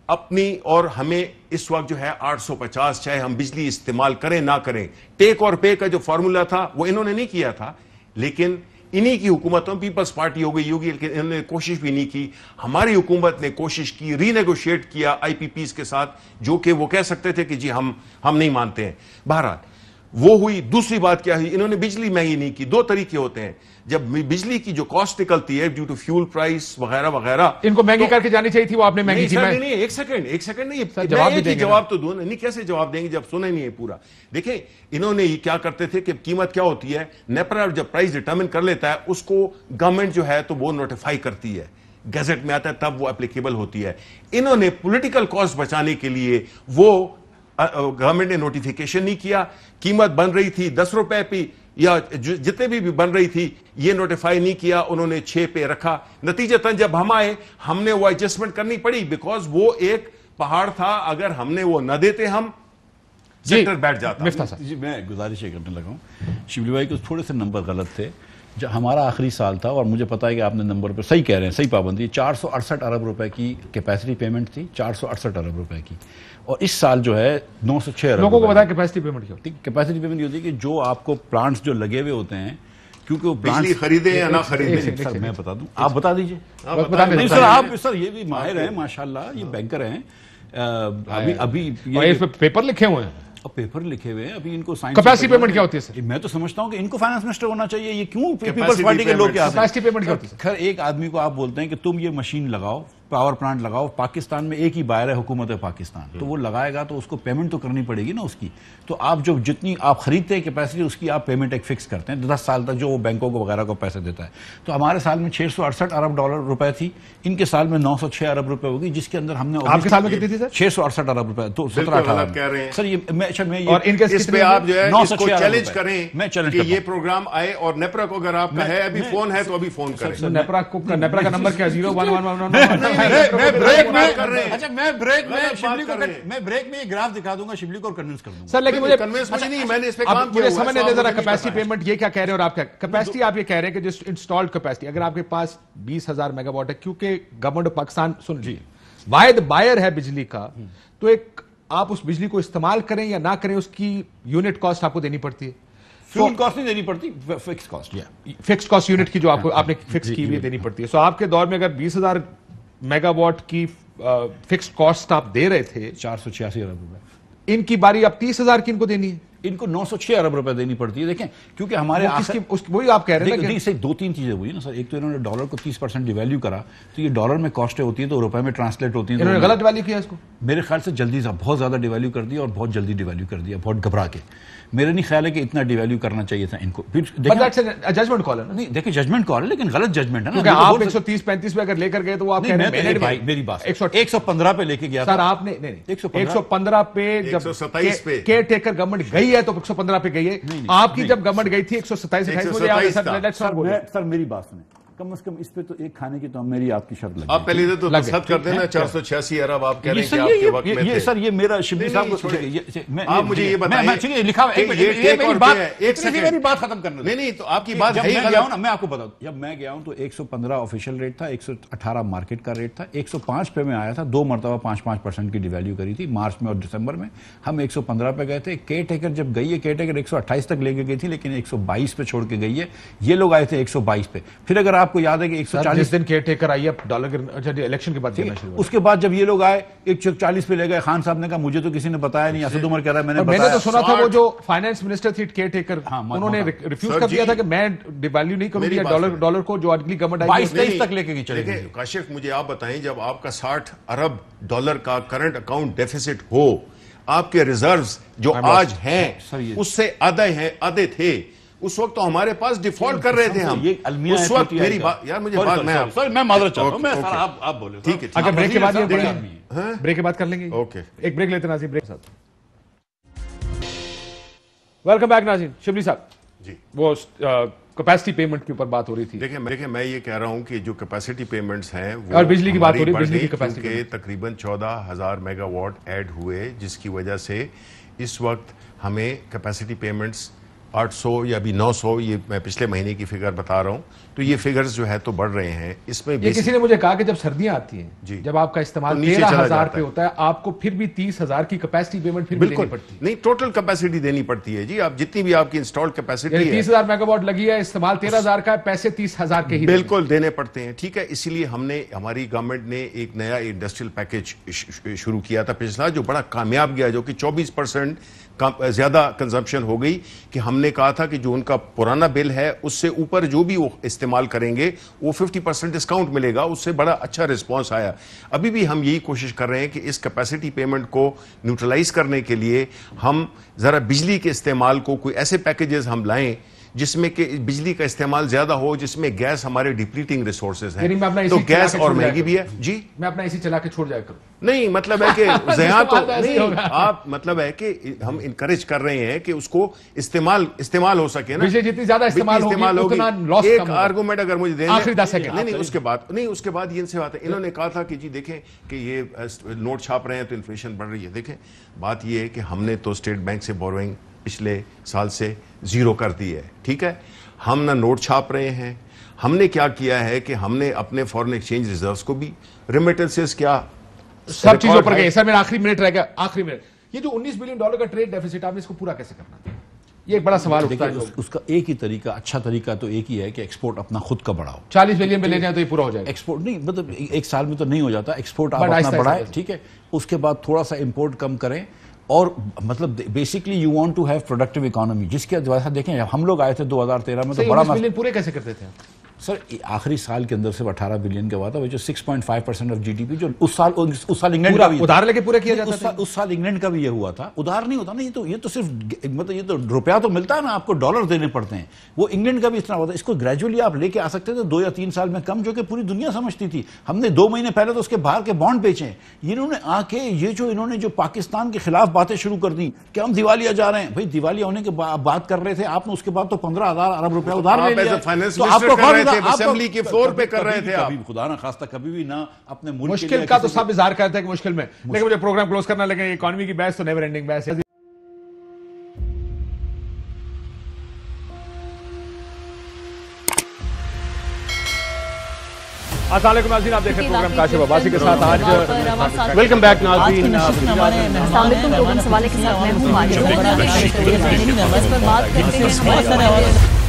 F: اپنی اور ہمیں اس وقت جو ہے 850 چاہے ہم بجلی استعمال کریں نہ کریں, ٹیک اور پے کا جو فارمولا تھا وہ انہوں نے نہیں کیا تھا, لیکن انہی کی حکومتوں, پیپلز پارٹی ہو گئی ہوگی, لیکن انہوں نے کوشش بھی نہیں کی. ہماری حکومت نے کوشش کی, ری نیگوشیٹ کیا آئی پی پیز کے ساتھ, جو کہ وہ کہہ سکتے تھے کہ جی ہم نہیں مانتے ہیں. بہرحال وہ ہوئی. دوسری بات کیا ہوئی, انہوں نے بجلی مہنگی نہیں کی. دو طریقے ہوتے ہیں, جب بجلی کی جو کاسٹ نکلتی ہے ڈیو ٹو فیول پرائس وغیرہ وغیرہ,
A: ان کو مہنگی کر کے جانی چاہیے تھی, وہ آپ نے مہنگی کی.
F: نہیں, ایک سیکنڈ نہیں, جواب تو دوں. نہیں, کیسے جواب دیں گے جب سنے نہیں ہے پورا. دیکھیں انہوں نے یہ کیا کرتے تھے کہ قیمت کیا ہوتی ہے, نیپرا جب پرائس ڈٹرمن کر لیتا ہے اس کو گورنمنٹ جو ہے تو وہ نوٹیفائی کرتی ہے, گیزٹ میں آتا ہے, تب وہ اپلیکیبل ہوتی ہے. انہوں نے پولیٹیکل کاسٹ بچانے کے لیے وہ گورنمنٹ نے نوٹیفیکیشن نہیں کیا. قیمت بن رہی تھی 10 روپے پہ یا جتنے بھی بن رہی تھی, یہ نوٹیفائی نہیں کیا, انہوں نے 6 پہ رکھا. نتیجتاً جب ہم آئے ہم نے وہ ایڈجسٹمنٹ کرنی پڑی, بیکاز وہ ایک پہاڑ تھا, اگر ہم نے وہ نہ دیتے ہم سیکٹر بیٹھ جاتا.
E: جی میں گزارش یہ کرنے لگا ہوں, شبلی بھائی کو تھوڑے سے نمبر غلط تھے. جب ہمارا آخری سال تھا, اور مجھے پتا ہے کہ آپ نے نمبر پہ صحیح کہہ رہے ہیں, صحیح پابندی, 468 ارب روپے کی کیپیسٹی پیمنٹ تھی, 468 ارب روپے کی. اور اس سال جو ہے 906 ارب.
A: لوگوں کو بتایا کیپیسٹی پیمنٹ کیا ہوتی ہے.
E: کیپیسٹی پیمنٹ یہ ہوتی ہے کہ جو آپ کو پلانٹس جو لگے ہوئے ہوتے ہیں, کیونکہ وہ
F: بجلی خریدیں یا نہ خریدیں.
E: سر میں بتا دوں, آپ بتا دیجئے. نہیں سر, آپ سر یہ بھی ماہر ہیں ماشاءاللہ, یہ بینکر ہیں. ابھی
A: پیپر لکھے ہوئے ہیں,
E: پیپر لکھے ہوئے ہیں ابھی. ان کو سائنس
A: کیپیسٹی پیمنٹ کیا ہوتی ہے سر؟
E: میں تو سمجھتا ہوں کہ ان کو فائنانس منسٹر ہونا چاہیے. یہ کیوں پیپلز پارٹی کے لوگ کیا
A: کیپیسٹی پیمنٹ کیا ہوتی ہے؟
E: خیر, ایک آدمی کو آپ بولتے ہیں کہ تم یہ مشین لگاؤ, پاور پلانٹ لگاؤ. پاکستان میں ایک ہی بائر ہے, حکومت پاکستان, تو وہ لگائے گا تو اس کو پیمنٹ تو کرنی پڑے گی نا اس کی. تو آپ جو جتنی آپ خریدتے ہیں کیپیسٹی, اس کی آپ پیمنٹ ایک فکس کرتے ہیں 10 سال تک, جو وہ بینکوں کو وغیرہ کو پیسے دیتا ہے. تو ہمارے سال میں 668 ارب روپے تھی, ان کے سال میں 906 ارب روپے ہوگی, جس کے اندر ہم نے.
A: آپ کے سال میں کتنی تھی سر؟
E: 668 ارب روپے. تو 17-18 سر. یہ
F: اور اس پہ آپ جو ہے اس کو چیلنج کریں کہ یہ پروگرام آئے, اور نیپرا کو اگر آپ کا ہے ابھی فون ہے تو ابھی فون کریں.
A: نیپرا کا نمبر کیا؟ 01111.
E: میں بریک میں یہ گراف دکھا دوں گا شبلی کو اور کنونس کر دوں گا.
A: سر لیکن مجھے
F: کنوینس مجھے نہیں, میں نے اس پہ کام کیا.
A: مجھے سمجھ نہیں ذرا کیپیسٹی پیمنٹ یہ کیا کہہ رہے ہیں, اور آپ کیا کیپیسٹی آپ یہ کہہ رہے ہیں کہ جو انسٹالڈ کیپیسٹی, اگر آپ کے پاس 20,000 میگا واٹ ہے, کیونکہ گورنمنٹ آف پاکستان سن جی واحد بائر ہے بجلی کا, تو ایک آپ اس بجلی کو استعمال کریں یا نہ کریں, اس کی یونٹ کاسٹ آپ کو دینی پڑتی ہے.
E: فیول کاسٹ نہیں دینی پڑتی, fix cost.
A: Fix cost unit کی جو آپ نے فکس کی ہوئی دینی پڑتی ہے. سو آپ کے دور میں اگر 20,000 میگا واٹ کی فکس کاسٹ آپ دے رہے تھے
E: 486 ارب روپے,
A: ان کی باری اب 30,000 کی ان کو دینی ہے.
E: ان کو 906 ارب روپے دینی پڑتی ہے. دیکھیں کیونکہ ہمارے
A: وہی آپ کہہ رہے ہیں
E: کہ 2-3 چیزیں ہوئی نا سر. ایک تو انہوں نے ڈالر کو 30% ڈیویلیو کرا, تو یہ ڈالر میں کاسٹیں ہوتی ہیں تو روپے میں ٹرانسلیٹ ہوتی ہیں.
A: انہوں نے غلط ڈیویلیو کیا اس کو
E: میرے خیال سے جلدی سے بہت زیادہ ڈیویلیو کر دیا, اور بہت جلدی ڈیویلیو کر دیا, بہت گھبرا کے. میرا نہیں خیال ہے کہ اتنا ڈیویلیو کرنا چاہیے تھا ان کو.
A: ججمنٹ کال ہے نا.
E: نہیں دیکھیں ججمنٹ کال ہے, لیکن غلط ججمنٹ ہے نا.
A: آپ 130-35 پہ اگر لے کر گئے تو آپ کہہ رہے ہیں
E: میری بات 115 پہ لے کے گیا
A: سر آپ نے. 115 پہ جب کیئر ٹیکر گورنمنٹ گئی ہے تو 115 پہ گئی ہے. آپ کی جب گورنمنٹ گئی تھی 127.
E: سر میری بات سنیں, کم از کم اس پہ تو ایک کھانے کی تو میری آپ کی شرط لگی.
F: آپ پہلے تو تصدیق کر دینا 486 ارب آپ کہہ رہے ہیں کہ آپ کے وقت میں تھے.
E: سر یہ میرا شبلی صاحب کو
F: آپ مجھے یہ بتائیں,
E: لکھا میری بات ختم کرنا.
F: نہیں تو آپ کی بات ہے
E: نا, میں آپ کو بتاؤں, جب میں گیا ہوں تو 115 آفیشیل ریٹ تھا, 118 مارکیٹ کا ریٹ تھا, 105 پہ میں آیا تھا. 2 مرتبہ 5% کی ڈیویلیو کری تھی مارچ میں اور دسمبر میں. ہم 115 پہ گئے تھے. کیئر ٹیکر جب گئی ہے, کیئر ٹیکر 128 تک لے کے گئی تھی, لیکن 122 پہ چھوڑ کے گئی ہے. یہ لوگ آئے تھے 122 پہ. پھر اگر آپ کو یاد ہے کہ
A: 140 دن کیئر ٹیکر آئی ہے ڈالر کے الیکشن کے بعد,
E: اس کے بعد جب یہ لوگ آئے 140 پہ لے گئے. خان صاحب نے کہا مجھے تو کسی نے بتایا نہیں. اسد عمر کہہ رہا ہے میں نے
A: تو سنا تھا وہ جو فائنانس منسٹر تھی کیئر ٹیکر, انہوں نے ریفیوز کر دیا تھا کہ میں ڈیویلیو نہیں کروں گی ڈالر کو, جو اگلی گورنمنٹ آئی
E: 22-23 تک لے کے چلے گئے.
F: کاشف مجھے آپ بتائیں, جب آپ کا 60 ارب ڈالر کا کرنٹ اکاؤنٹ ڈیفیسٹ ہو, آپ کے ریزروز جو آج ہیں اس سے آدھے تھے, اس وقت تو ہمارے پاس ڈیفالٹ کر رہے تھے ہم. اس وقت میری بات یار, مجھے بات
E: میں معذرت چاہتا ہوں, آپ بولیں.
F: ٹھیک ہے,
A: اگر بریک کے بعد کر لیں گے. اوکے, ایک بریک لیتے ناظرین. بریک ساتھ ویلکم بیک ناظرین. شبلی صاحب
F: جی,
A: وہ کیپیسٹی پیمنٹ کے اوپر بات ہو رہی تھی.
F: دیکھیں میں یہ کہہ رہا ہوں کہ جو کیپیسٹی پیمنٹس ہیں وہ
A: اور بجلی کی بات ہو رہی ہے, بجلی کی کیپیسٹی
F: کے تقریباً 14,000 میگا واٹ ایڈ ہوئے, جس کی وجہ سے اس وقت ہمیں کیپیسٹی پیمنٹس 800 یا ابھی 900, یہ میں پچھلے مہینے کی فگر بتا رہا ہوں, تو یہ فگرز جو ہے تو بڑھ رہے ہیں. اس میں
A: یہ کسی نے مجھے کہا کہ جب سردیاں آتی ہیں, جب آپ کا استعمال 13,000 پہ ہوتا ہے, آپ کو پھر بھی 30,000 کی کیپیسٹی پیمنٹ پھر بھی دینی پڑتی ہے.
F: نہیں, ٹوٹل کیپیسٹی دینی پڑتی ہے جی, آپ جتنی بھی آپ کی انسٹالڈ کیپیسٹی ہے,
A: 30,000 میگا واٹ لگی ہے, استعمال 13,000 کا ہے, پیسے 30,000 کے ہی
F: بالکل دینے پڑتے ہیں. ٹھیک ہے, اسی لیے ہماری گورنمنٹ نے ایک نیا انڈسٹریل پیکج شروع کیا تھا پچھلا, جو بڑا کامیاب گیا, جو کہ 24% زیادہ کنزمپشن ہو گئی, کہ ہم نے کہا تھا کہ جو ان کا پرانا بل ہے اس سے اوپر جو بھی وہ استعمال کریں گے وہ 50% ڈسکاؤنٹ ملے گا. اس سے بڑا اچھا رسپانس آیا. ابھی بھی ہم یہی کوشش کر رہے ہیں کہ اس کیپیسٹی پیمنٹ کو نیوٹرلائز کرنے کے لیے ہم ذرا بجلی کے استعمال کو, کوئی ایسے پیکیجز ہم لائیں جس میں کہ بجلی کا استعمال زیادہ ہو, جس میں گیس ہمارے ڈپلیٹنگ ریسورسز ہیں, تو گیس اور مہنگی بھی ہے. جی,
A: میں اپنا اسی چلا کے چھوڑ جایا کروں.
F: نہیں, مطلب ہے کہ زیاں تو نہیں, آپ مطلب ہے کہ ہم انکریج کر رہے ہیں کہ اس کو استعمال ہو سکے نا,
A: بجلی جتنی زیادہ استعمال ہوگی اتنا لاس کم ہوگا.
F: ایک آرگومنٹ اگر مجھے دیں
A: آخری 10 سیکنڈ.
F: نہیں, اس کے بعد یہ ان سے بات ہے, انہوں نے کہا تھا کہ جی دیکھیں کہ یہ نوٹ چھاپ رہے ہیں تو انفلیشن بڑھ رہی ہے. دیکھیں, بات یہ ہے کہ ہم نے تو اسٹیٹ بینک سے بوروئنگ پچھلے سال سے 0 کر دی ہے. ٹھیک ہے, ہم نہ نوٹ چھاپ رہے ہیں. ہم نے کیا کیا ہے کہ ہم نے اپنے فورن ایکسچینج ریزروز کو بھی, ریمیٹنسز کیا
A: سب چیزوں پر گئے. سر میرا آخری منٹ رہ گیا, آخری منٹ. یہ جو $19 بلین کا ٹریڈ ڈیفیسٹ, آپ نے اس کو پورا کیسے کرنا تھا, یہ ایک بڑا سوال اٹھتا ہے.
E: اس کا ایک ہی طریقہ, اچھا طریقہ تو ایک ہی ہے کہ ایکسپورٹ اپنا خود کا بڑھاؤ.
A: 40 بلین پہ لے جائیں تو یہ پورا ہو جائے گا.
E: ایکسپورٹ نہیں, مطلب ایک سال میں تو نہیں ہو جاتا. ایکسپورٹ آپ اپنا بڑھائیں, ٹھیک ہے, اس کے بعد تھوڑا سا امپورٹ کم کریں, اور مطلب basically you want to have productive economy, جس کے وجہ سے دیکھیں ہم لوگ آئے تھے 2013 میں تو بڑا
A: بلین پورے کیسے کرتے تھے
E: سر. آخری سال کے اندر صرف 18 بلین کا ہوا تھا, جو 6.5% آف GDP, جو اس سال انگلینڈ کا بھی
A: ادھار لے کے پورا کیا جاتا تھا.
E: اس سال انگلینڈ کا بھی یہ ہوا تھا. ادھار نہیں ہوتا نا, یہ تو صرف مطلب یہ تو روپیہ تو ملتا ہے نا, آپ کو ڈالر دینے پڑتے ہیں. وہ انگلینڈ کا بھی اس طرح ہوتا ہے. اس کو گریجولی آپ لے کے آ سکتے تھے 2 یا 3 سال میں کم, جو کہ پوری دنیا سمجھتی تھی. ہم نے 2 مہینے پہلے تو اس کے باہر کے بانڈ بیچے ہیں. انہوں نے آ کے انہوں نے جو پاکستان کے خلاف باتیں شروع کر دی کہ ہم دیوالیہ جا رہے ہیں. بھائی دیوالیہ ہونے کے بات کر رہے تھے آپ نے, اس کے بعد تو 15,000 ارب روپیہ ادھار لے لیا.
F: فلور پہ کر رہے تھے آپ.
E: خدا نہ خواستہ کبھی بھی نہ اپنے ملک
A: مشکل کا تو سب اظہار کرتے ہیں کہ مشکل میں, لیکن مجھے پروگرام کلوز کرنا, لیکن اکانومی کی بحث تو نیور اینڈنگ بحث ہے. السلام علیکم ناظرین, آپ دیکھ رہے ہیں پروگرام کاشف عباسی کے ساتھ. آج ویلکم بیک ناظرین.
G: السلام علیکم. پروگرام سوالے کے ساتھ میں ہوں.